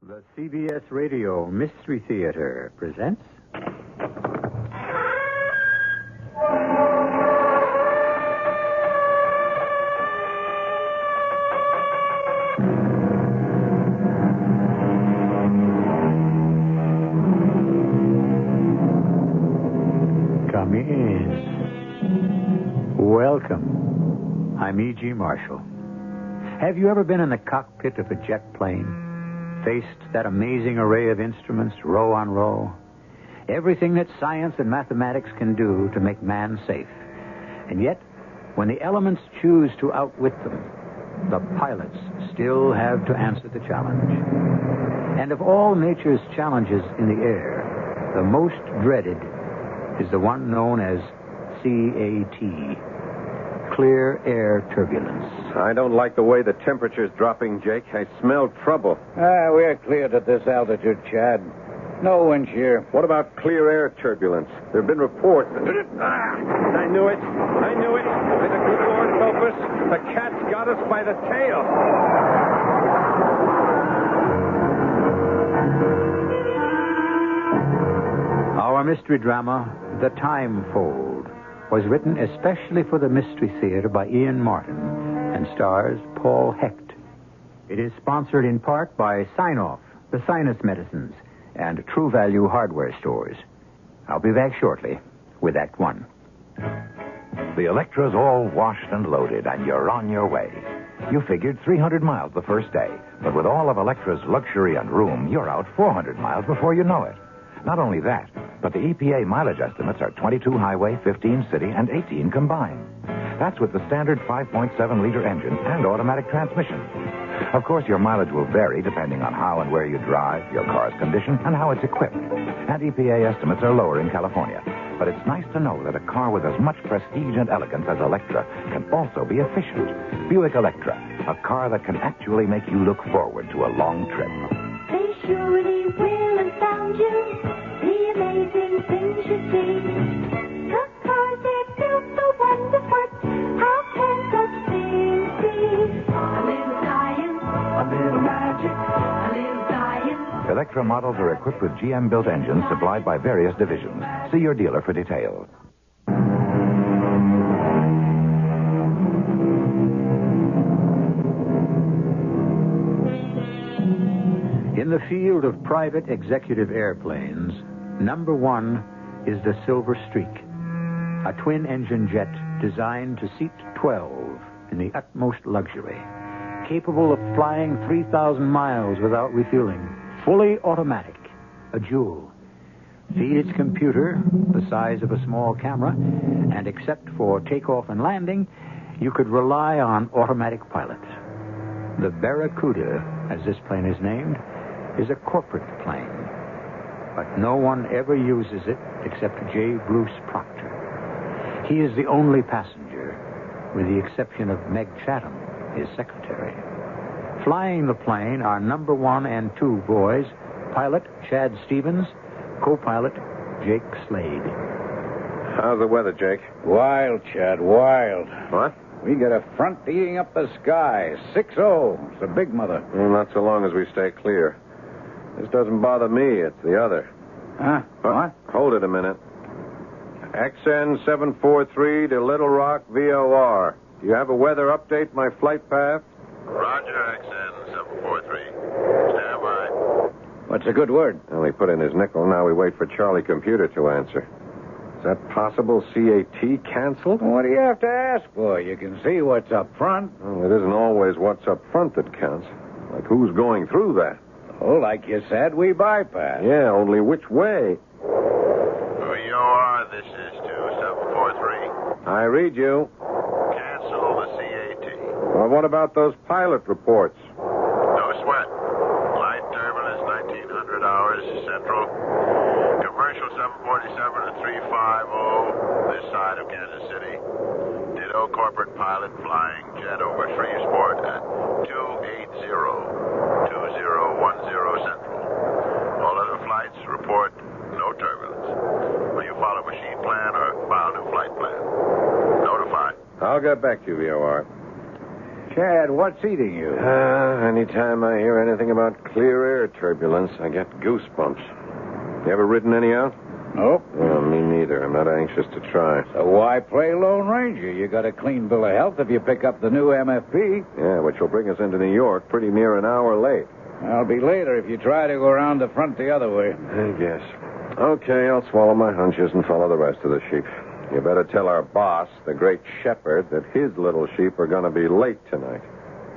The CBS Radio Mystery Theater presents... Come in. Welcome. I'm E.G. Marshall. Have you ever been in the cockpit of a jet plane? Faced that amazing array of instruments, row on row? Everything that science and mathematics can do to make man safe. And yet, when the elements choose to outwit them, the pilots still have to answer the challenge. And of all nature's challenges in the air, the most dreaded is the one known as CAT, clear air turbulence. I don't like the way the temperature's dropping, Jake. I smell trouble. We're cleared at this altitude, Chad. No wind shear. What about clear air turbulence? There have been reports. I knew it. May the good Lord help us. The cat's got us by the tail. Our mystery drama, The Time Fold, was written especially for the Mystery Theater by Ian Martin and stars Paul Hecht. It is sponsored in part by Sign-Off, the sinus medicines, and True Value hardware stores. I'll be back shortly with Act One. The Electra's all washed and loaded, and you're on your way. You figured 300 miles the first day, but with all of Electra's luxury and room, you're out 400 miles before you know it. Not only that, but the EPA mileage estimates are 22 highway, 15 city, and 18 combined. That's with the standard 5.7-liter engine and automatic transmission. Of course, your mileage will vary depending on how and where you drive, your car's condition, and how it's equipped. And EPA estimates are lower in California. But it's nice to know that a car with as much prestige and elegance as Electra can also be efficient. Buick Electra, a car that can actually make you look forward to a long trip. They surely will astound you, the amazing things you see. The cars they built, the wonderful, how can such things be? A little science, a little magic, a little science. Electra models are equipped with GM-built engines supplied by various divisions. See your dealer for details. In the field of private executive airplanes, number one is the Silver Streak, a twin-engine jet designed to seat 12 in the utmost luxury, capable of flying 3,000 miles without refueling, fully automatic, a jewel. Feed its computer, the size of a small camera, and except for takeoff and landing, you could rely on automatic pilot. The Barracuda, as this plane is named, is a corporate plane, but no one ever uses it except J. Bruce Proctor. He is the only passenger, with the exception of Meg Chatham, his secretary. Flying the plane are number one and two boys, pilot Chad Stevens, co-pilot Jake Slade. How's the weather, Jake? Wild, Chad, wild. What? We got a front eating up the sky. 6-0. It's a big mother. Well, not so long as we stay clear. This doesn't bother me. It's the other. Huh? What? Hold it a minute. XN 743 to Little Rock, VOR. Do you have a weather update, my flight path? Roger, XN 743. Stand by. What's a good word? Well, he put in his nickel. Now we wait for Charlie Computer to answer. Is that possible CAT canceled? What do you have to ask for? You can see what's up front. Well, it isn't always what's up front that counts. Like who's going through that? Oh, like you said, we bypass. Yeah, only which way? VOR, this is 2743. I read you. Cancel the CAT. Well, what about those pilot reports? No sweat. Light turbulence, 1900 hours central. Commercial 747 to 350, this side of Kansas City. Ditto corporate pilot flying jet over Shreveport at 280-2010 central. All other flights report no turbulence. Will you follow machine plan or file new flight plan? Notify. I'll get back to you, VOR. Chad, what's eating you? Anytime I hear anything about clear air turbulence, I get goosebumps. You ever ridden any out? Nope. Well, me neither. I'm not anxious to try. So why play Lone Ranger? You got a clean bill of health if you pick up the new MFP. Yeah, which will bring us into New York pretty near an hour late. I'll be later if you try to go around the front the other way. I guess. Okay, I'll swallow my hunches and follow the rest of the sheep. You better tell our boss, the great shepherd, that his little sheep are going to be late tonight.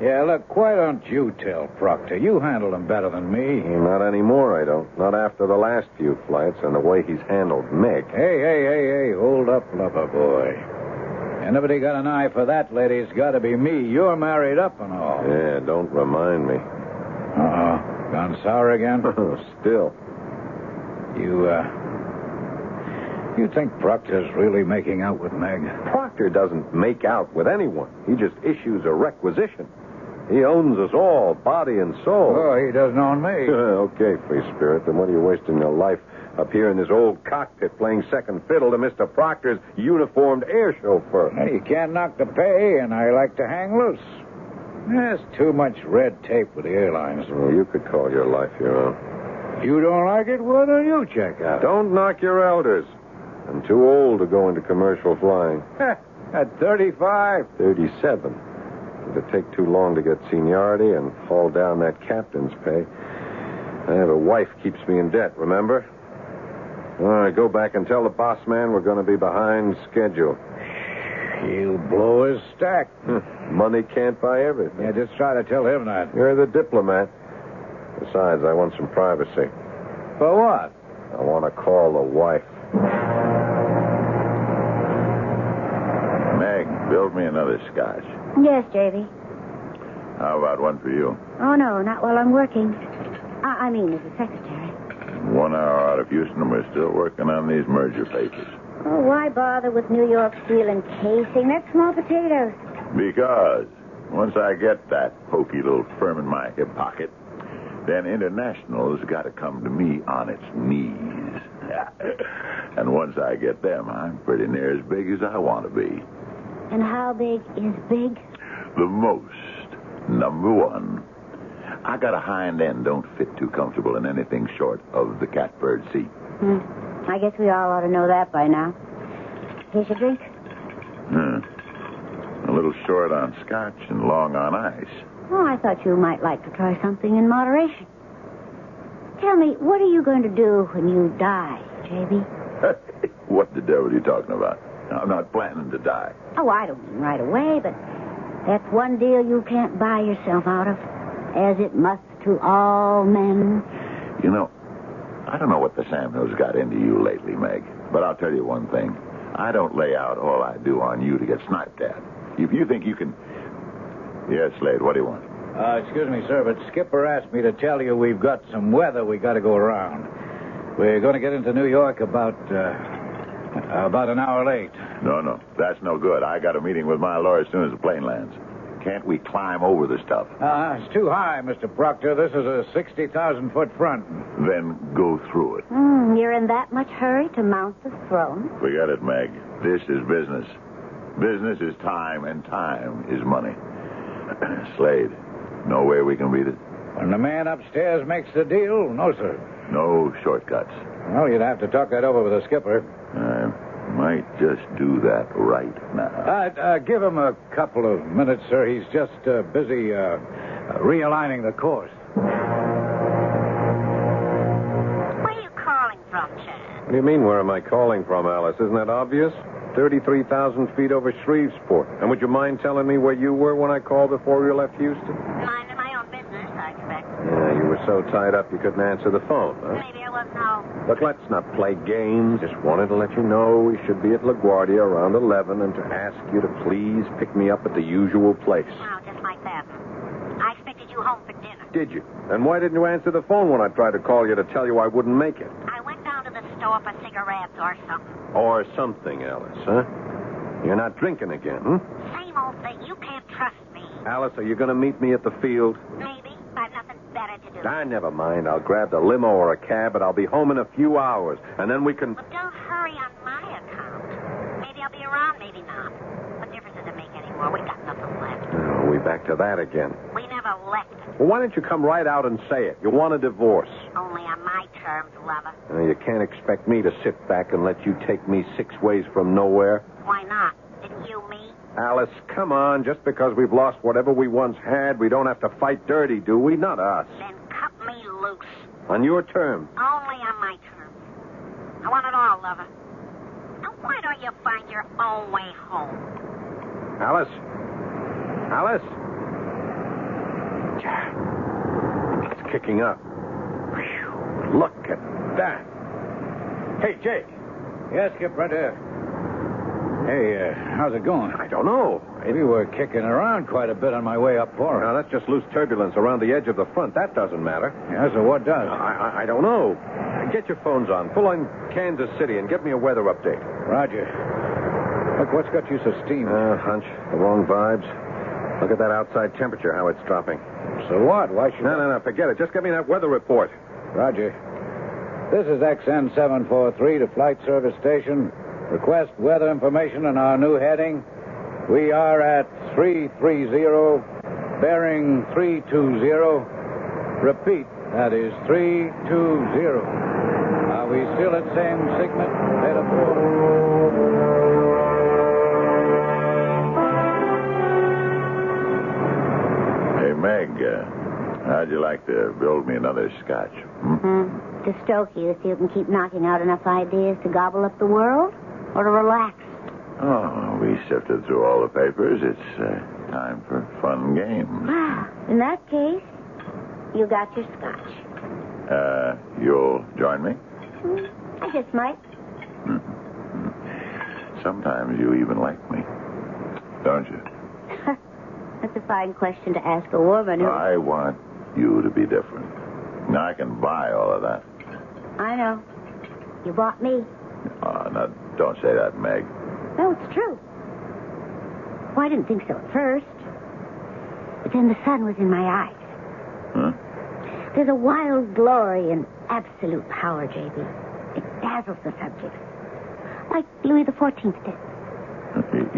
Yeah, look, why don't you tell Proctor? You handle him better than me. Not anymore, I don't. Not after the last few flights and the way he's handled Meg. Hey, hold up, lover boy. Anybody got an eye for that lady, it's got to be me. You're married up and all. Yeah, don't remind me. Gone sour again? Still. You think Proctor's really making out with Meg? Proctor doesn't make out with anyone. He just issues a requisition. He owns us all, body and soul. Oh, he doesn't own me. Okay, free spirit. Then what are you wasting your life up here in this old cockpit playing second fiddle to Mr. Proctor's uniformed air chauffeur? Hey, you can't knock the pay, and I like to hang loose. There's too much red tape with the airlines. Well, you could call your life your own. You don't like it? Why don't you check out? Don't knock your elders. I'm too old to go into commercial flying. At 35? 37. It'd take too long to get seniority and haul down that captain's pay. I have a wife keeps me in debt, remember? All right, go back and tell the boss man we're going to be behind schedule. He'll blow his stack. Money can't buy everything. Yeah, just try to tell him that. You're the diplomat. Besides, I want some privacy. For what? I want to call the wife. Meg, build me another scotch. Yes, J.V. How about one for you? Oh, no, not while I'm working. I mean, as a secretary. 1 hour out of Houston, and we're still working on these merger papers. Oh, why bother with New York steel and casing? That's small potatoes. Because once I get that pokey little firm in my hip pocket, then International's got to come to me on its knees. And once I get them, I'm pretty near as big as I want to be. And how big is big? The most. Number one. I got a hind end don't fit too comfortable in anything short of the catbird seat. I guess we all ought to know that by now. Here's your drink. A little short on scotch and long on ice. Oh, I thought you might like to try something in moderation. Tell me, what are you going to do when you die, J.B.? What the devil are you talking about? I'm not planning to die. Oh, I don't mean right away, but that's one deal you can't buy yourself out of, as it must to all men. You know, I don't know what the Sam Hill's got into you lately, Meg, but I'll tell you one thing. I don't lay out all I do on you to get sniped at. If you think you can... Yes, Slade, what do you want? Excuse me, sir, but Skipper asked me to tell you we've got some weather we got to go around. We're going to get into New York about an hour late. No, that's no good. I got a meeting with my lawyer as soon as the plane lands. Can't we climb over the stuff? It's too high, Mr. Proctor. This is a 60,000-foot front. Then go through it. You're in that much hurry to mount the throne? Forget it, Meg. This is business. Business is time, and time is money. Slade, no way we can beat it? When the man upstairs makes the deal, no, sir. No shortcuts. Well, you'd have to talk that over with the skipper. I might just do that right now. Give him a couple of minutes, sir. He's just busy realigning the course. Where are you calling from, Chad? What do you mean, where am I calling from, Alice? Isn't that obvious? 33,000 feet over Shreveport. And would you mind telling me where you were when I called before you left Houston? Minding my own business, I expect. Yeah, you were so tied up you couldn't answer the phone, huh? Maybe I wasn't home. Look, let's not play games. Just wanted to let you know we should be at LaGuardia around 11 and to ask you to please pick me up at the usual place. Oh, just like that. I expected you home for dinner. Did you? And why didn't you answer the phone when I tried to call you to tell you I wouldn't make it? I went down to the store for cigarettes or something. Or something, Alice, huh? You're not drinking again, Same old thing. You can't trust me. Alice, are you going to meet me at the field? Maybe. I've nothing better to do. Never mind. I'll grab the limo or a cab, but I'll be home in a few hours. And then we can... Well, don't hurry on my account. Maybe I'll be around, maybe not. What difference does it make anymore? We got nothing left. Oh, we back to that again. We never left it. Well, why don't you come right out and say it? You want a divorce. Only on my terms, lover. You can't expect me to sit back and let you take me 6 ways from nowhere. Why not? Didn't you me? Alice, come on. Just because we've lost whatever we once had, we don't have to fight dirty, do we? Not us. Then cut me loose. On your terms. Only on my terms. I want it all, lover. Now, why don't you find your own way home? Alice? Alice? It's kicking up. Whew. Look at that. Hey, Jake. Yes, Skip, right there. Hey, how's it going? I don't know. We were kicking around quite a bit on my way up for it. Now, that's just loose turbulence around the edge of the front. That doesn't matter. Yeah, so what does? I don't know. Get your phones on. Pull in Kansas City and give me a weather update. Roger. Look, what's got you so steamed? Hunch. The wrong vibes. Look at that outside temperature, how it's dropping. So what? Why should No, forget it. Just give me that weather report. Roger. This is XN743 to Flight Service Station. Request weather information on our new heading. We are at 330, bearing 320. Repeat, that is 320. Are we still at same segment? Data 4. Hey, Meg, how'd you like to build me another scotch? To stoke you so you can keep knocking out enough ideas to gobble up the world? Or to relax? Oh, we sifted through all the papers. It's time for fun games. In that case, you got your scotch. You'll join me? I just might. Sometimes you even like me, don't you? That's a fine question to ask a woman who... I want you to be different. Now, I can buy all of that. I know. You bought me. Now, don't say that, Meg. No, it's true. Well, I didn't think so at first. But then the sun was in my eyes. Huh? There's a wild glory in absolute power, J.B. It dazzles the subjects. Like Louis XIV did.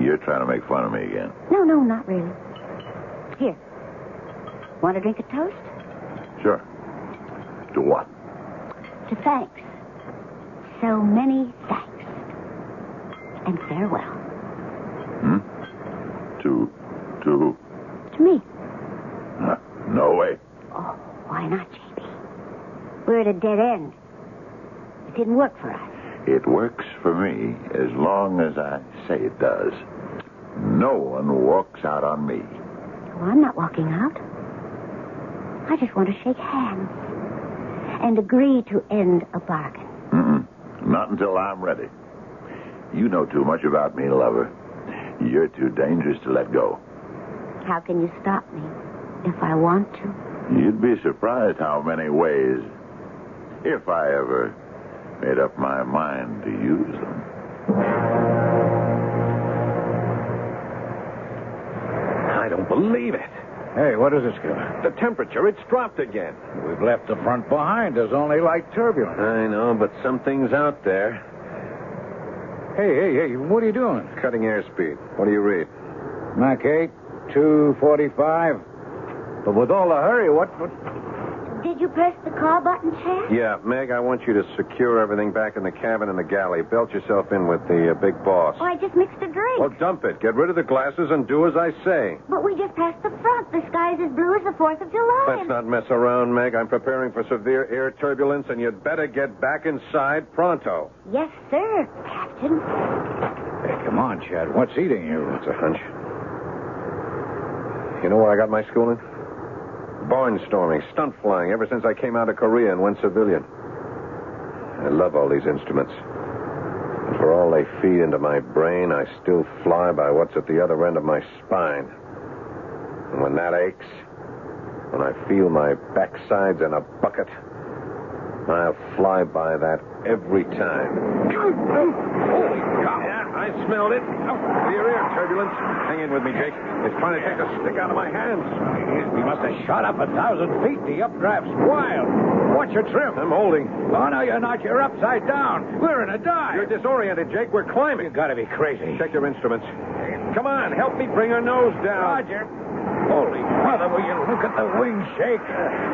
You're trying to make fun of me again. No, not really. Here. Want to drink a toast? Sure. To what? To thanks. So many thanks. And farewell. To me. No way. Oh, why not, J.B.? We're at a dead end. It didn't work for us. It works for me as long as I say it does. No one walks out on me. Well, I'm not walking out. I just want to shake hands and agree to end a bargain. Not until I'm ready. You know too much about me, lover. You're too dangerous to let go. How can you stop me if I want to? You'd be surprised how many ways, if I ever made up my mind to use them. I don't believe it. Hey, what is it, Skip? The temperature, it's dropped again. We've left the front behind. There's only light turbulence. I know, but something's out there. Hey, what are you doing? Cutting airspeed. What do you read? Mach 8, 245. But with all the hurry, what... Did you press the call button, Chad? Yeah, Meg, I want you to secure everything back in the cabin and the galley. Belt yourself in with the big boss. Oh, I just mixed a drink. Well, dump it. Get rid of the glasses and do as I say. But we just passed the front. The sky's as blue as the 4th of July. Let's not mess around, Meg. I'm preparing for severe air turbulence, and you'd better get back inside pronto. Yes, sir, Captain. Hey, come on, Chad. What's eating you? It's a hunch. You know where I got my schooling? Barnstorming, stunt flying, ever since I came out of Korea and went civilian. I love all these instruments. And for all they feed into my brain, I still fly by what's at the other end of my spine. And when that aches, when I feel my backside's in a bucket, I'll fly by that every time. Holy cow! Yeah, I smelled it. Severe air turbulence. Hang in with me, Jake. It's trying to take the stick out of my hands. We must have shot up 1,000 feet. The updraft's wild. Watch your trim. I'm holding. Oh, no, you're not. You're upside down. We're in a dive. You're disoriented, Jake. We're climbing. You gotta be crazy. Check your instruments. Come on, help me bring her nose down. Roger. Holy mother, will you look at the wings shake?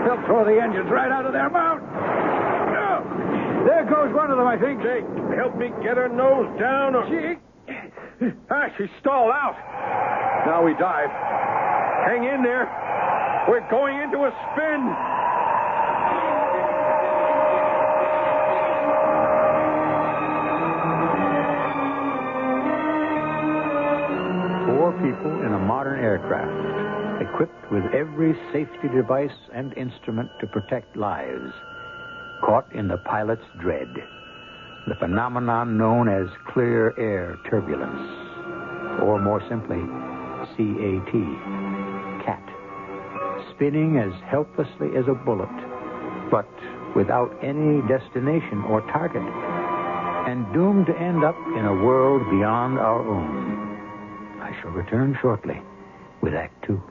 They'll throw the engines right out of their mount. Oh, there goes one of them, I think. Jake, help me get her nose down. She stalled out. Now we dive. Hang in there. We're going into a spin. Four people in a modern aircraft, equipped with every safety device and instrument to protect lives, caught in the pilot's dread, the phenomenon known as clear air turbulence, or more simply, CAT, spinning as helplessly as a bullet, but without any destination or target, and doomed to end up in a world beyond our own. I shall return shortly with Act Two.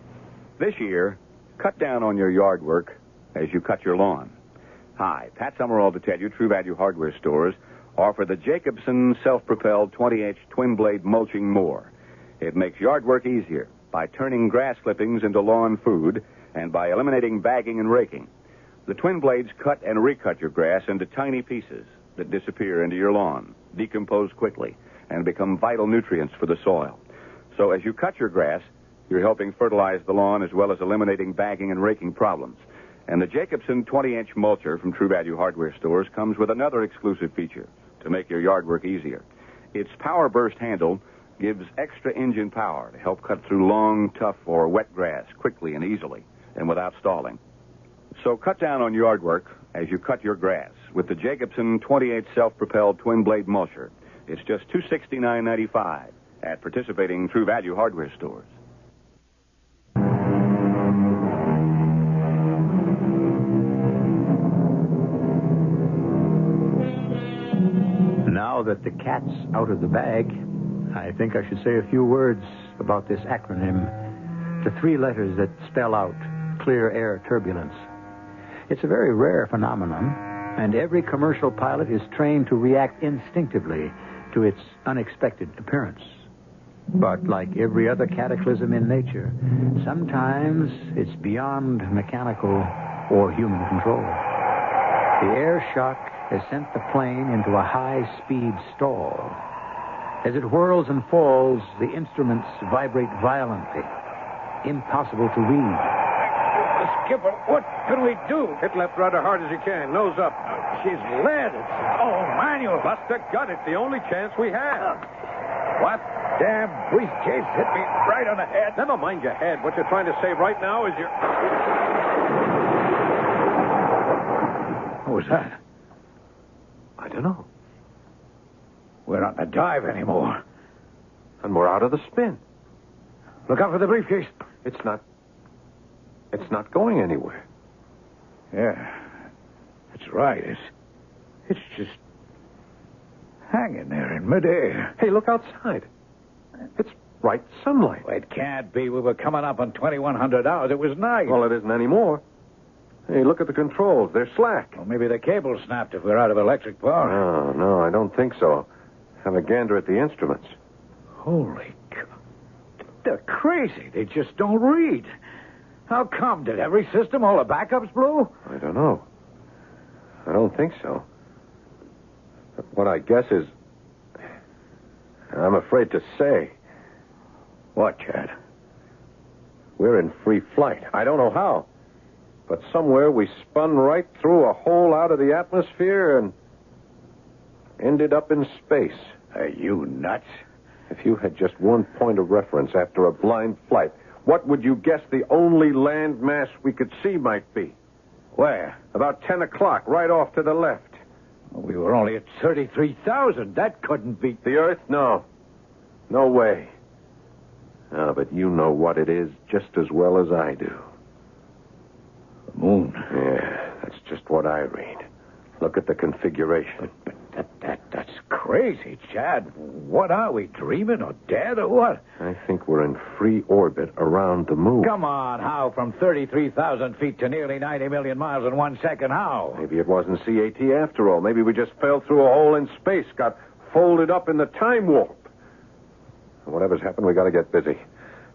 This year, cut down on your yard work as you cut your lawn. Hi, Pat Summerall to tell you True Value Hardware stores offer the Jacobson self-propelled 20-inch twin-blade mulching mower. It makes yard work easier by turning grass clippings into lawn food and by eliminating bagging and raking. The twin blades cut and recut your grass into tiny pieces that disappear into your lawn, decompose quickly, and become vital nutrients for the soil. So as you cut your grass, you're helping fertilize the lawn as well as eliminating bagging and raking problems. And the Jacobson 20-inch mulcher from True Value Hardware stores comes with another exclusive feature to make your yard work easier. Its power burst handle gives extra engine power to help cut through long, tough, or wet grass quickly and easily and without stalling. So cut down on yard work as you cut your grass with the Jacobson 28 self-propelled twin-blade mulcher. It's just $269.95 at participating True Value Hardware stores. Now that the cat's out of the bag, I think I should say a few words about this acronym, the three letters that spell out clear air turbulence. It's a very rare phenomenon, and every commercial pilot is trained to react instinctively to its unexpected appearance. But like every other cataclysm in nature, sometimes it's beyond mechanical or human control. The air shock has sent the plane into a high-speed stall. As it whirls and falls, the instruments vibrate violently. Impossible to read. Skipper, what can we do? Hit left rather hard as you can. Nose up. She's lead. It's all manual. Bust the gut. It's the only chance we have. What? Damn briefcase hit me right on the head. Never mind your head. What you're trying to say right now is your... What was that? I don't know. We're not in a dive anymore. And we're out of the spin. Look out for the briefcase. It's not going anywhere. Yeah, that's right. It's just hanging there in midair. Hey, look outside. It's bright sunlight. Well, it can't be. We were coming up on 2100 hours. It was night. Well, it isn't anymore. Hey, look at the controls. They're slack. Well, maybe the cable snapped if we're out of electric power. No, I don't think so. Have a gander at the instruments. Holy cow. They're crazy. They just don't read. How come? Did every system, all the backups blew? I don't know. I don't think so. But what I guess is... I'm afraid to say. What, Chad? We're in free flight. I don't know how. But somewhere we spun right through a hole out of the atmosphere and ended up in space. Are you nuts? If you had just one point of reference after a blind flight, what would you guess the only land mass we could see might be? Where? About 10 o'clock, right off to the left. Well, we were only at 33,000. That couldn't be... The Earth? No. No way. Ah, but you know what it is just as well as I do. The moon. Yeah, that's just what I read. Look at the configuration. But that's crazy, Chad. What are we, dreaming or dead or what? I think we're in free orbit around the moon. Come on, how? From 33,000 feet to nearly 90 million miles in 1 second, how? Maybe it wasn't CAT after all. Maybe we just fell through a hole in space, got folded up in the time warp. Whatever's happened, we got to get busy.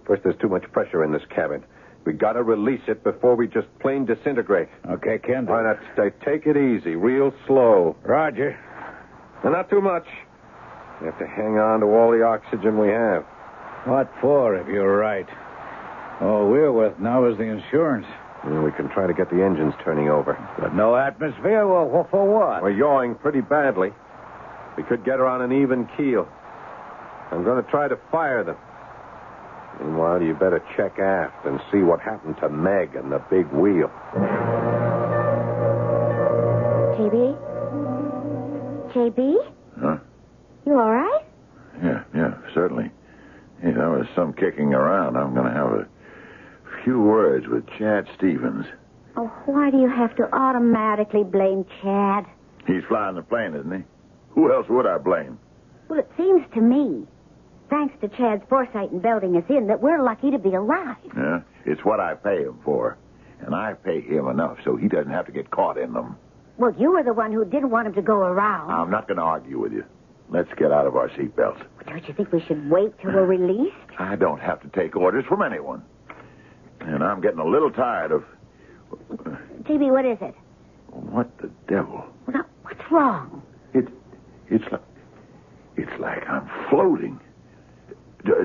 First, there's too much pressure in this cabin. We got to release it before we just plain disintegrate. Okay, Kent. Why not take it easy, real slow. Roger. And not too much. We have to hang on to all the oxygen we have. What for, if you're right? All we're with now is the insurance. We can try to get the engines turning over. But no atmosphere? Well, for what? We're yawing pretty badly. We could get her on an even keel. I'm going to try to fire them. Meanwhile, you better check aft and see what happened to Meg and the big wheel. JB? Huh? You all right? Yeah, certainly. Hey, there was some kicking around. I'm going to have a few words with Chad Stevens. Oh, why do you have to automatically blame Chad? He's flying the plane, isn't he? Who else would I blame? Well, it seems to me, thanks to Chad's foresight in belting us in, that we're lucky to be alive. Yeah, it's what I pay him for. And I pay him enough so he doesn't have to get caught in them. Well, you were the one who didn't want him to go around. I'm not going to argue with you. Let's get out of our seatbelts. Don't you think we should wait till we're released? I don't have to take orders from anyone. And I'm getting a little tired of... JB, what is it? What the devil? Well, now, what's wrong? It's like I'm floating.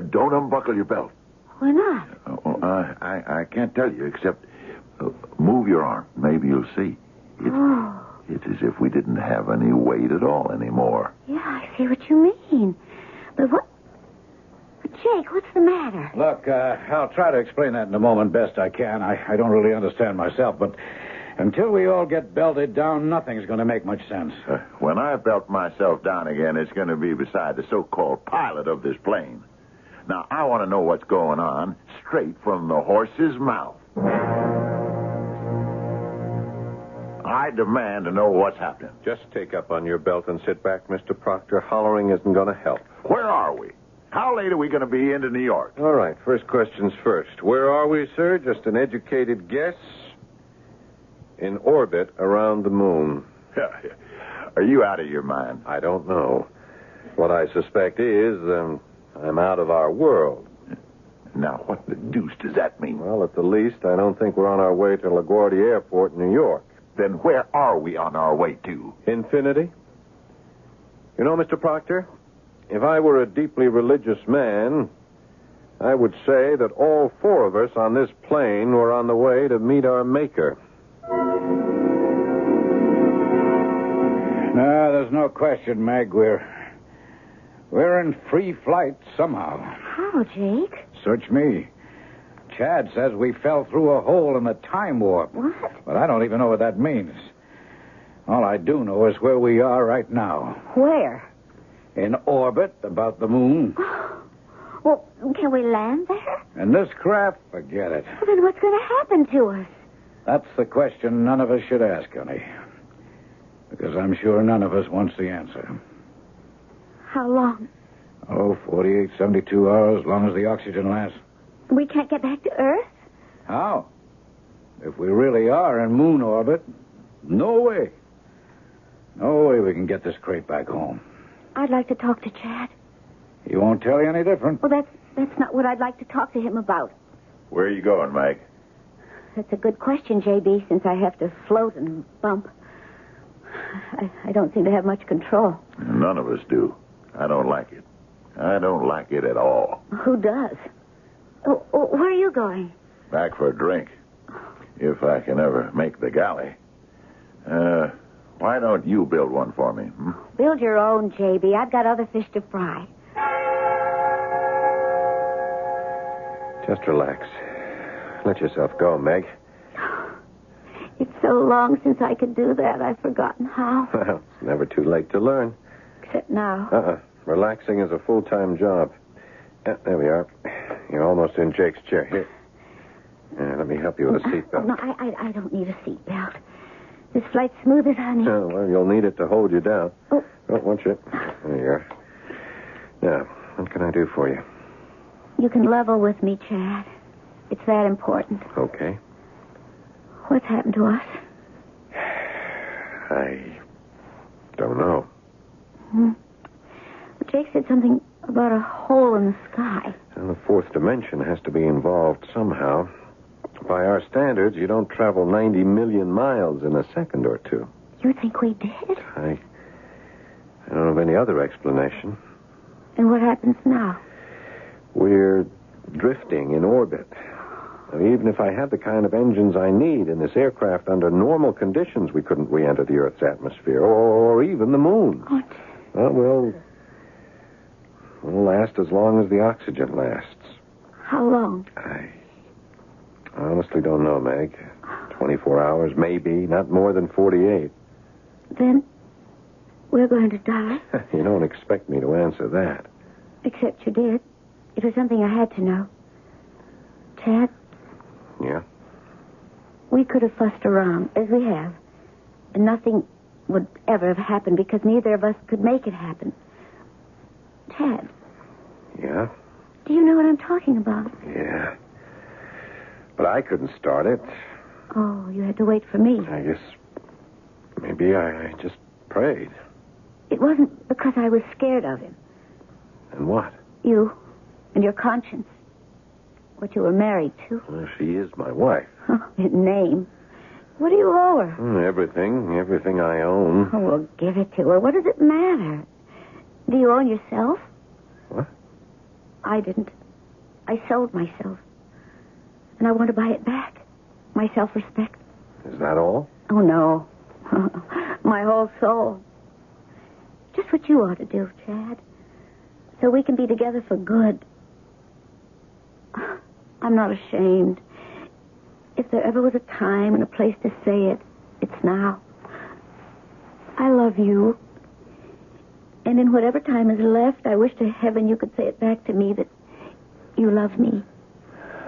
Don't unbuckle your belt. Why not? I can't tell you, except move your arm. Maybe you'll see. It's as if we didn't have any weight at all anymore. Yeah, I see what you mean. But what... But Jake, what's the matter? Look, I'll try to explain that in a moment best I can. I don't really understand myself, but until we all get belted down, nothing's going to make much sense. When I belt myself down again, it's going to be beside the so-called pilot of this plane. Now, I want to know what's going on straight from the horse's mouth. I demand to know what's happening. Just take up on your belt and sit back, Mr. Proctor. Hollering isn't going to help. Where are we? How late are we going to be into New York? All right, first questions first. Where are we, sir? Just an educated guess? In orbit around the moon. Are you out of your mind? I don't know. What I suspect is, I'm out of our world. Now, what the deuce does that mean? Well, at the least, I don't think we're on our way to LaGuardia Airport in New York. Then where are we on our way to? Infinity? You know, Mr. Proctor, if I were a deeply religious man, I would say that all four of us on this plane were on the way to meet our Maker. No, there's no question, Meg. We're in free flight somehow. How, Jake? Search me. Chad says we fell through a hole in the time warp. What? But I don't even know what that means. All I do know is where we are right now. Where? In orbit about the moon. Well, can we land there? And this craft, forget it. Well, then what's going to happen to us? That's the question none of us should ask, honey. Because I'm sure none of us wants the answer. How long? 48, 72 hours, as long as the oxygen lasts. We can't get back to Earth? How? If we really are in moon orbit, no way. No way we can get this crate back home. I'd like to talk to Chad. He won't tell you any different. Well, that's not what I'd like to talk to him about. Where are you going, Mike? That's a good question, J.B., since I have to float and bump. I don't seem to have much control. None of us do. I don't like it. I don't like it at all. Who does? Oh, where are you going? Back for a drink. If I can ever make the galley. Why don't you build one for me? Build your own, J.B. I've got other fish to fry. Just relax. Let yourself go, Meg. It's so long since I could do that, I've forgotten how. Well, it's never too late to learn. Except now. Relaxing is a full-time job. There we are. You're almost in Jake's chair. Here. Let me help you with a seatbelt. No, I don't need a seatbelt. This flight's smooth as honey. Oh, well, you'll need it to hold you down. Oh. Won't you? There you are. Now, what can I do for you? You can level with me, Chad. It's that important. Okay. What's happened to us? I don't know. Jake said something about a hole in the sky. And the fourth dimension has to be involved somehow. by our standards, you don't travel 90 million miles in a second or two. You think we did? I don't know of any other explanation. And what happens now? We're drifting in orbit. Even if I had the kind of engines I need in this aircraft under normal conditions, we couldn't re-enter the Earth's atmosphere, or even the moon. What? Well, we'll last as long as the oxygen lasts. How long? I honestly don't know, Meg. 24 hours, maybe. Not more than 48. Then we're going to die? You don't expect me to answer that. Except you did. It was something I had to know. Tad? Yeah? We could have fussed around, as we have. And nothing would ever have happened because neither of us could make it happen. Tad? Yeah? Do you know what I'm talking about? Yeah. But I couldn't start it. Oh, you had to wait for me. I guess maybe I just prayed. It wasn't because I was scared of him. And what? You and your conscience. What you were married to. Well, she is my wife. His name. What do you owe her? Everything I own. Oh, well, give it to her. What does it matter? Do you own yourself? What? I didn't. I sold myself. And I want to buy it back. My self-respect. Is that all? Oh, no. My whole soul. Just what you ought to do, Chad. So we can be together for good. I'm not ashamed. If there ever was a time and a place to say it, it's now. I love you. And in whatever time is left, I wish to heaven you could say it back to me that you love me.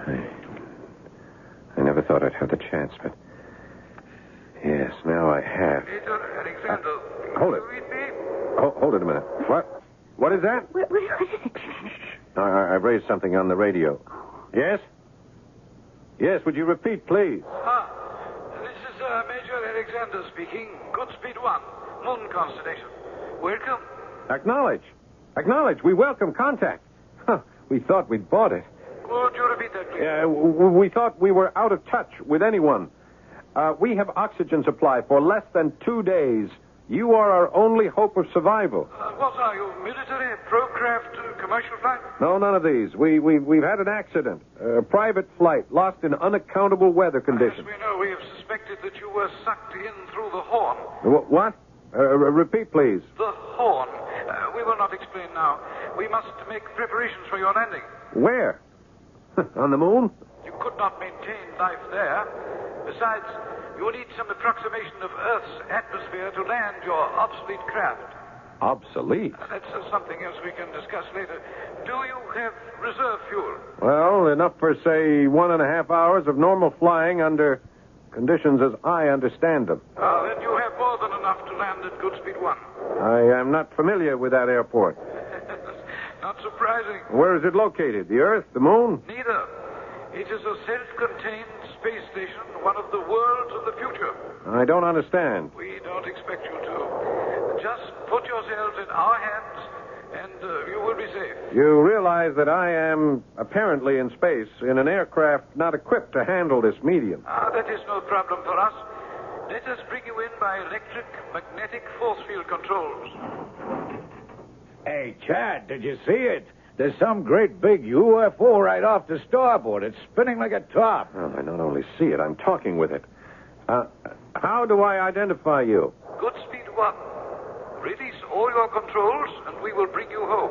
I never thought I'd have the chance, but... Yes, now I have. Major Alexander. Hold it. You read me? Hold it a minute. What? What is that? What is it, Chad? I've raised something on the radio. Yes? Yes, would you repeat, please? This is Major Alexander speaking. Goodspeed 1, Moon Constellation. Welcome. Acknowledge. We welcome contact. We thought we'd bought it. Would you repeat that, please? We thought we were out of touch with anyone. We have oxygen supply for less than 2 days. You are our only hope of survival. What are you, military, pro-craft, commercial flight? No, none of these. We've had an accident. A private flight, lost in unaccountable weather conditions. As we know, we have suspected that you were sucked in through the horn. What? Repeat, please. The horn. We will not explain now. We must make preparations for your landing. Where? On the moon? You could not maintain life there. Besides, you will need some approximation of Earth's atmosphere to land your obsolete craft. Obsolete? That's something else we can discuss later. Do you have reserve fuel? Well, enough for, say, 1.5 hours of normal flying under conditions as I understand them. Then you have more than enough to land at Goodspeed 1. I am not familiar with that airport. Not surprising. Where is it located? The Earth? The Moon? Neither. It is a self-contained space station, one of the worlds of the future. I don't understand. We don't expect you to. Just put yourselves in our hands, and you will be safe. You realize that I am apparently in space in an aircraft not equipped to handle this medium. That is no problem for us. Let us bring you in by electric magnetic force field controls. Hey, Chad, did you see it? There's some great big UFO right off the starboard. It's spinning like a top. Well, I not only see it, I'm talking with it. How do I identify you? Goodspeed 1. Release all your controls, and we will bring you home.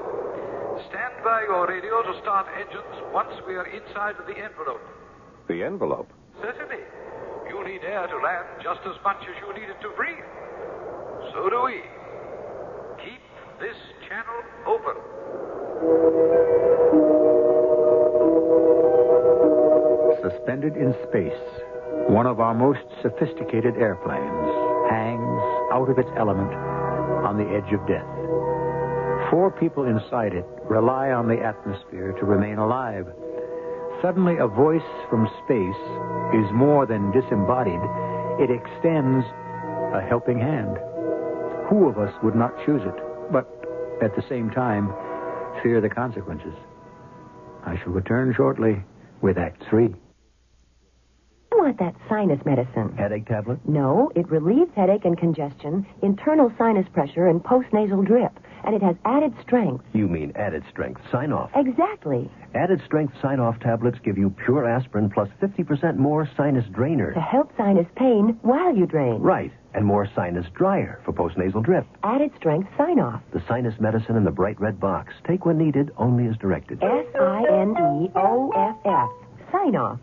Stand by your radio to start engines once we are inside of the envelope. The envelope? Certainly. You need air to land just as much as you need it to breathe. So do we. Keep this channel open. Suspended in space, one of our most sophisticated airplanes hangs out of its element on the edge of death. 4 people inside it rely on the atmosphere to remain alive. Suddenly, a voice from space is more than disembodied. It extends a helping hand. Who of us would not choose it, but at the same time, fear the consequences? I shall return shortly with Act 3. want that sinus medicine. Headache tablet? No, it relieves headache and congestion, internal sinus pressure, and postnasal drip. And it has added strength. You mean added strength sign-off? Exactly. Added strength sign-off tablets give you pure aspirin plus 50% more sinus drainer. To help sinus pain while you drain. Right. And more sinus dryer for postnasal drip. Added strength sign-off. The sinus medicine in the bright red box. Take when needed, only as directed. SINEOFF. Sign-off.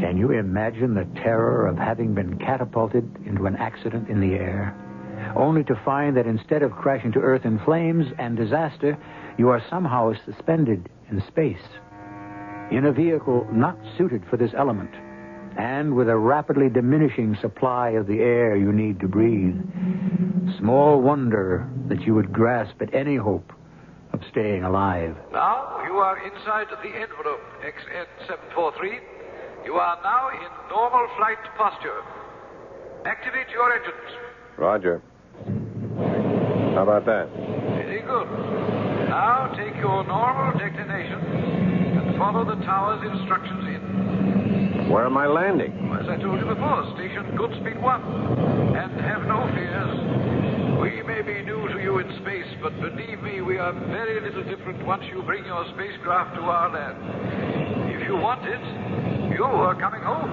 Can you imagine the terror of having been catapulted into an accident in the air, only to find that instead of crashing to earth in flames and disaster, you are somehow suspended in space, in a vehicle not suited for this element, and with a rapidly diminishing supply of the air you need to breathe? Small wonder that you would grasp at any hope of staying alive. Now you are inside the envelope, XN743. You are now in normal flight posture. Activate your engines. Roger. How about that? Very good. Now take your normal declination and follow the tower's instructions in. Where am I landing? As I told you before, station Goodspeed 1. And have no fears. We may be new to you in space, but believe me, we are very little different once you bring your spacecraft to our land. If you want it, you are coming home.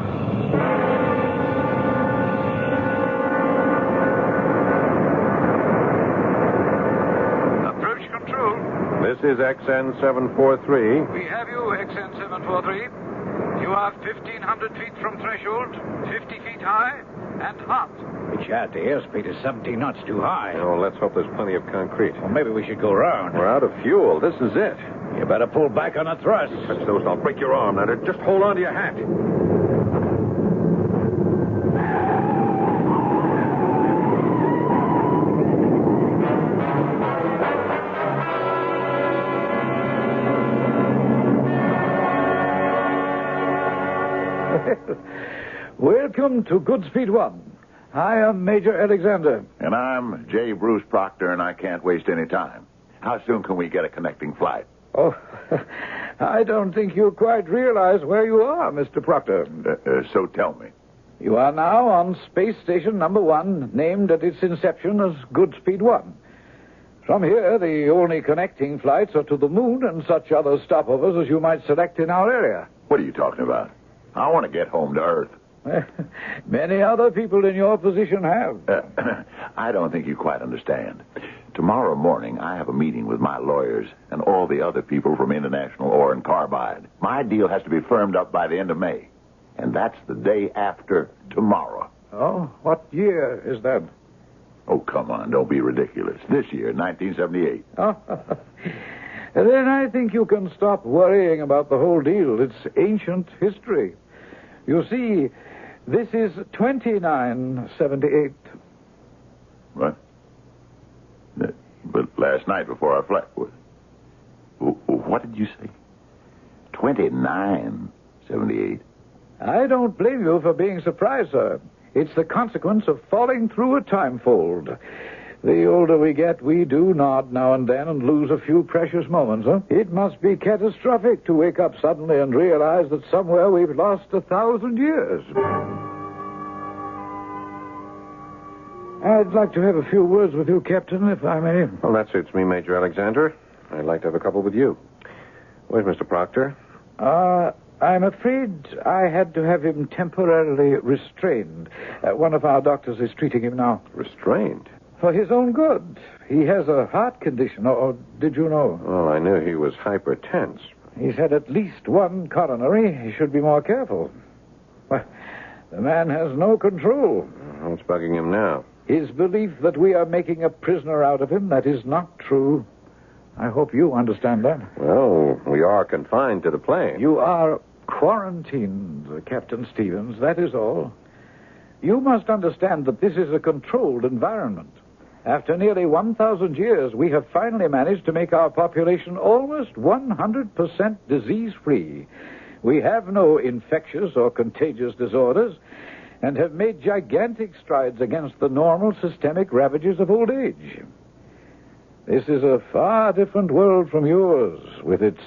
Approach control. This is XN743. We have you, XN743. You are 1,500 feet from threshold, 50 feet high, and hot. Chad, the airspeed is 17 knots too high. Oh, let's hope there's plenty of concrete. Well, maybe we should go round. We're out of fuel. This is it. You better pull back on the thrust. Touch those and I'll break your arm. Now, just hold on to your hat. Welcome to Goodspeed 1. I am Major Alexander. And I'm J. Bruce Proctor, and I can't waste any time. How soon can we get a connecting flight? Oh, I don't think you quite realize where you are, Mr. Proctor. So tell me. You are now on Space Station number 1, named at its inception as Goodspeed 1. From here, the only connecting flights are to the moon and such other stopovers as you might select in our area. What are you talking about? I want to get home to Earth. Many other people in your position have. I don't think you quite understand. Tomorrow morning, I have a meeting with my lawyers and all the other people from International Ore and Carbide. My deal has to be firmed up by the end of May. And that's the day after tomorrow. Oh, what year is that? Oh, come on, don't be ridiculous. This year, 1978. Oh, then I think you can stop worrying about the whole deal. It's ancient history. You see, this is 2978. What? But last night before I fled, what did you say? 2978. I don't blame you for being surprised, sir. It's the consequence of falling through a time fold. The older we get, we do nod now and then and lose a few precious moments, huh? It must be catastrophic to wake up suddenly and realize that somewhere we've lost 1,000 years. I'd like to have a few words with you, Captain, if I may. Well, that suits me, Major Alexander. I'd like to have a couple with you. Where's Mr. Proctor? I'm afraid I had to have him temporarily restrained. One of our doctors is treating him now. Restrained? For his own good. He has a heart condition, or did you know? Well, I knew he was hypertense. He's had at least one coronary. He should be more careful. Well, the man has no control. What's bugging him now? His belief that we are making a prisoner out of him, that is not true. I hope you understand that. Well, we are confined to the plane. You are quarantined, Captain Stevens, that is all. You must understand that this is a controlled environment. After nearly 1,000 years, we have finally managed to make our population almost 100% disease-free. We have no infectious or contagious disorders and have made gigantic strides against the normal systemic ravages of old age. This is a far different world from yours, with its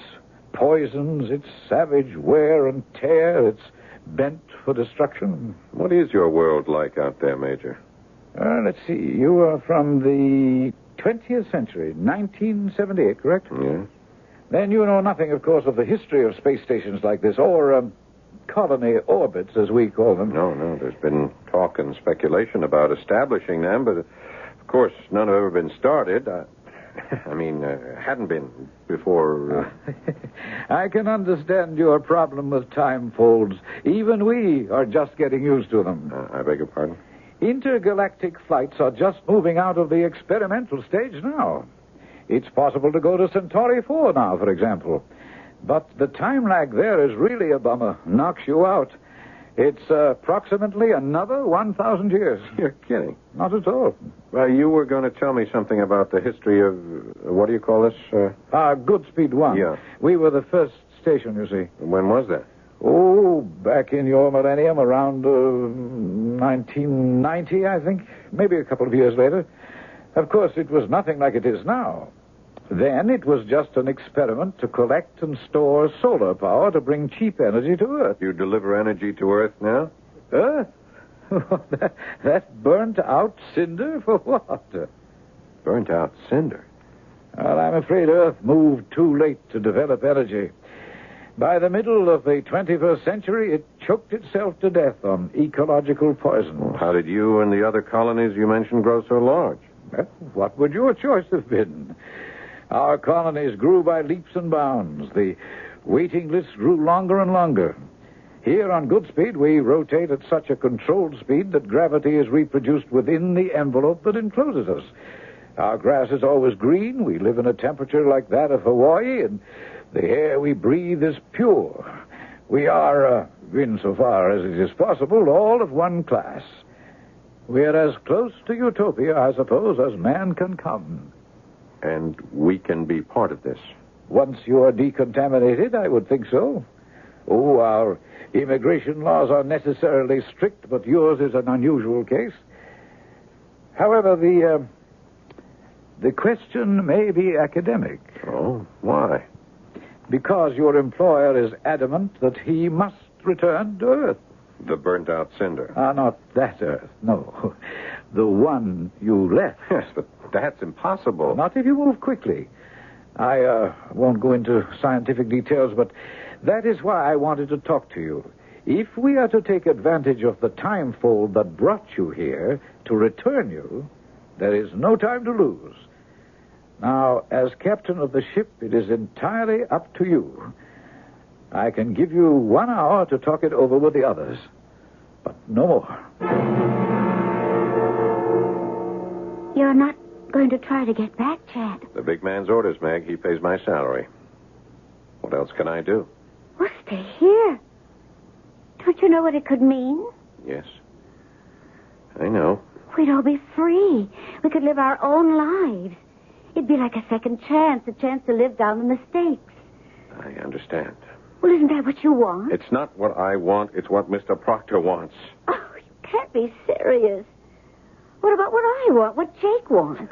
poisons, its savage wear and tear, its bent for destruction. What is your world like out there, Major? Let's see. You are from the 20th century, 1978, correct? Yeah. Then you know nothing, of course, of the history of space stations like this, or colony orbits, as we call them. No. There's been talk and speculation about establishing them, but, of course, none have ever been started. Hadn't been before. I can understand your problem with time folds. Even we are just getting used to them. I beg your pardon? Intergalactic flights are just moving out of the experimental stage now. It's possible to go to Centauri 4 now, for example. But the time lag there is really a bummer. Knocks you out. It's approximately another 1,000 years. You're kidding. Not at all. Well, you were going to tell me something about the history of, what do you call this? Goodspeed 1. Yeah. We were the first station, you see. When was that? Oh, back in your millennium, around 1990, I think. Maybe a couple of years later. Of course, it was nothing like it is now. Then it was just an experiment to collect and store solar power to bring cheap energy to Earth. You deliver energy to Earth now? Earth? That burnt-out cinder for what? Burnt-out cinder? Well, I'm afraid Earth moved too late to develop energy. By the middle of the 21st century, it choked itself to death on ecological poison. Well, how did you and the other colonies you mentioned grow so large? Well, what would your choice have been? Our colonies grew by leaps and bounds. The waiting lists grew longer and longer. Here on Goodspeed, we rotate at such a controlled speed that gravity is reproduced within the envelope that encloses us. Our grass is always green. We live in a temperature like that of Hawaii, and the air we breathe is pure. We are, insofar as it is possible, all of one class. We're as close to utopia, I suppose, as man can come. And we can be part of this. Once you are decontaminated, I would think so. Oh, our immigration laws are necessarily strict, but yours is an unusual case. However, the question may be academic. Oh, why? Because your employer is adamant that he must return to Earth. The burnt-out cinder. Not that Earth, no. The one you left. Yes, but that's impossible. Not if you move quickly. I won't go into scientific details, but that is why I wanted to talk to you. If we are to take advantage of the time fold that brought you here to return you, there is no time to lose. Now, as captain of the ship, it is entirely up to you. I can give you 1 hour to talk it over with the others, but no more. You're not going to try to get back, Chad? The big man's orders, Meg. He pays my salary. What else can I do? Well, stay here. Don't you know what it could mean? Yes. I know. We'd all be free. We could live our own lives. It'd be like a second chance, a chance to live down the mistakes. I understand. Well, isn't that what you want? It's not what I want. It's what Mr. Proctor wants. Oh, you can't be serious. What about what I want, what Jake wants?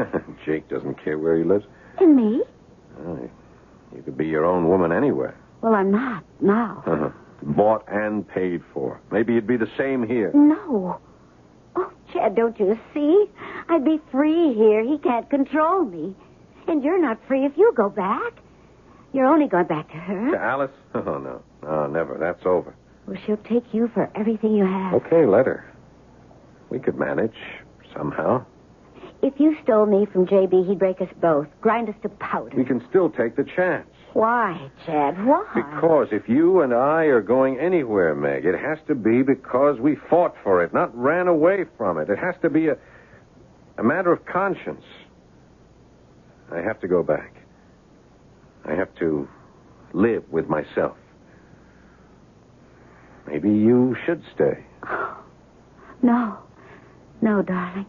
Jake doesn't care where he lives. And me? Oh, you could be your own woman anywhere. Well, I'm not now. Uh-huh. Bought and paid for. Maybe it'd be the same here. No. Oh, Chad, don't you see? I'd be free here. He can't control me. And you're not free if you go back. You're only going back to her. To Alice? Oh, no. No, never. That's over. Well, she'll take you for everything you have. Okay, let her. We could manage somehow. If you stole me from J.B., he'd break us both, grind us to powder. We can still take the chance. Why, Chad? Why? Because if you and I are going anywhere, Meg, it has to be because we fought for it, not ran away from it. It has to be a matter of conscience. I have to go back. I have to live with myself. Maybe you should stay. No. No, darling.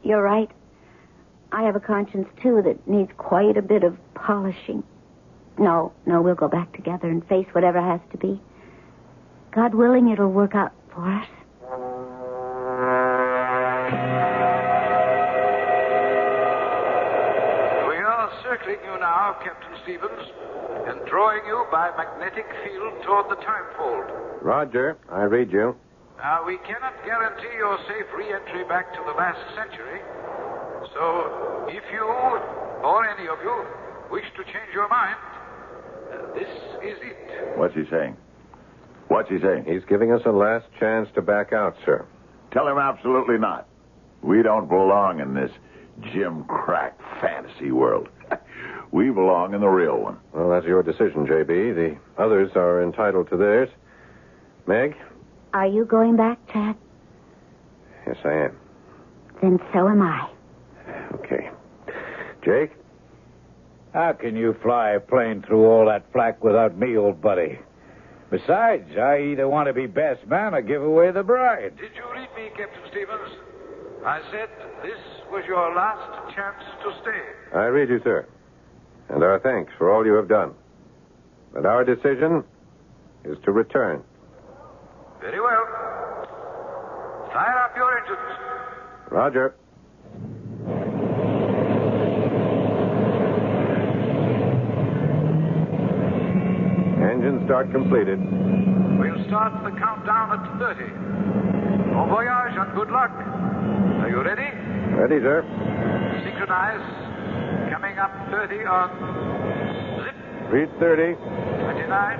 You're right. I have a conscience, too, that needs quite a bit of polishing. No, we'll go back together and face whatever has to be. God willing, it'll work out for us. circling you now, Captain Stevens, and drawing you by magnetic field toward the timefold. Roger, I read you. Now, we cannot guarantee your safe re-entry back to the last century. So, if you, or any of you, wish to change your mind, this is it. What's he saying? What's he saying? He's giving us a last chance to back out, sir. Tell him absolutely not. We don't belong in this Jim Crack fantasy world. We belong in the real one. Well, that's your decision, J.B. The others are entitled to theirs. Meg? Are you going back, Chad? Yes, I am. Then so am I. Okay. Jake? How can you fly a plane through all that flak without me, old buddy? Besides, I either want to be best man or give away the bride. Did you read me, Captain Stevens? I said this was your last chance to stay. I read you, sir. And our thanks for all you have done. But our decision is to return. Very well. Fire up your engines. Roger. Engine start completed. We'll start the countdown at 30. Bon voyage and good luck. Are you ready? Ready, sir. Synchronize. Coming up 30 on zip. Read 30. 29.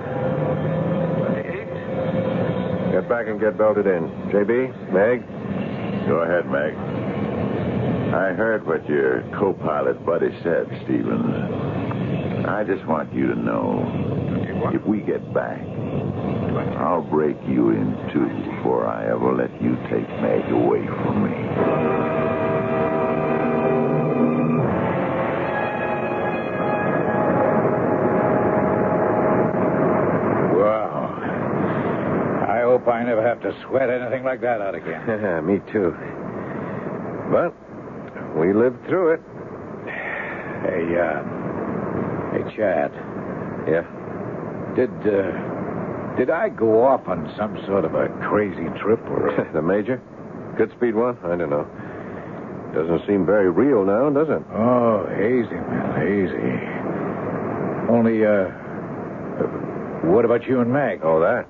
28. Get back and get belted in. J.B., Meg? Go ahead, Meg. I heard what your co-pilot buddy said, Stevens. I just want you to know, if we get back, I'll break you in two before I ever let you take Meg away from me. Wow. I hope I never have to sweat anything like that out again. Me too. But we lived through it. Hey, Chad. Yeah? Did I go off on some sort of a crazy trip or... The Major? Good speed one? I don't know. Doesn't seem very real now, does it? Oh, hazy, man, hazy. Only, what about you and Meg? Oh, that?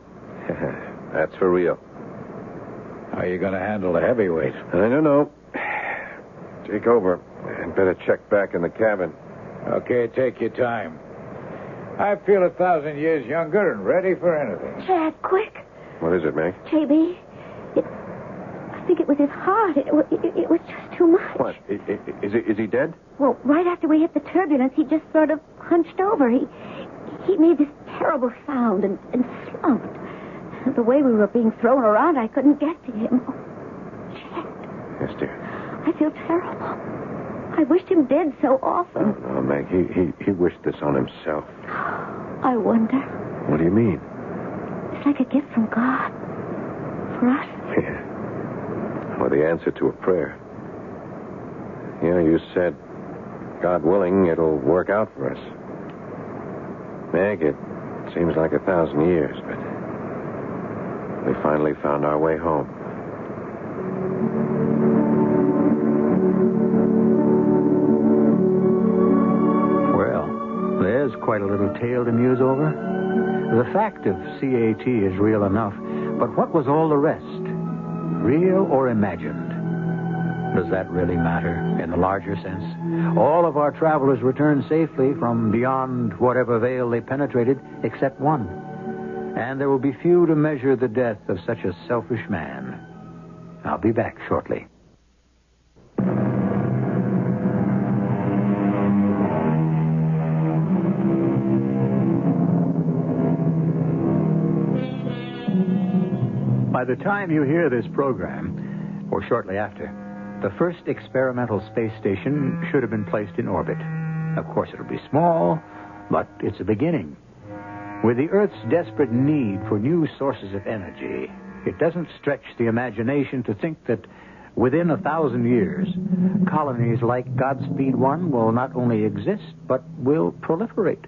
That's for real. How are you going to handle the heavyweight? I don't know. Take over. I'd better check back in the cabin. Okay, take your time. I feel 1,000 years younger and ready for anything. Chad, quick. What is it, Meg? J.B., I think it was his heart. It was just too much. What? Is he dead? Well, right after we hit the turbulence, he just sort of hunched over. He made this terrible sound and slumped. The way we were being thrown around, I couldn't get to him. Oh, Chad. Yes, dear. I feel terrible. I wished him dead so often. Oh, Meg, he wished this on himself. I wonder. What do you mean? It's like a gift from God. For us. Yeah. Or the answer to a prayer. You said, God willing, it'll work out for us. Meg, it seems like 1,000 years, but we finally found our way home. There's quite a little tale to muse over. The fact of CAT is real enough, but what was all the rest? Real or imagined? Does that really matter in the larger sense? All of our travelers returned safely from beyond whatever veil they penetrated, except one. And there will be few to measure the death of such a selfish man. I'll be back shortly. By the time you hear this program, or shortly after, the first experimental space station should have been placed in orbit. Of course, it'll be small, but it's a beginning. With the Earth's desperate need for new sources of energy, it doesn't stretch the imagination to think that within 1,000 years, colonies like Godspeed 1 will not only exist, but will proliferate.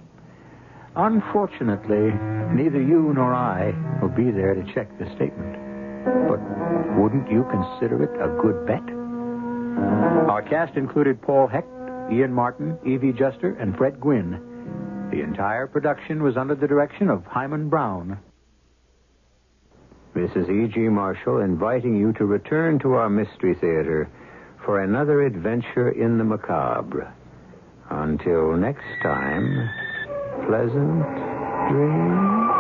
Unfortunately, neither you nor I will be there to check the statement. But wouldn't you consider it a good bet? Our cast included Paul Hecht, Ian Martin, Evie Juster, and Fred Gwynn. The entire production was under the direction of Hyman Brown. This is E.G. Marshall inviting you to return to our Mystery Theater for another adventure in the macabre. Until next time, pleasant dreams.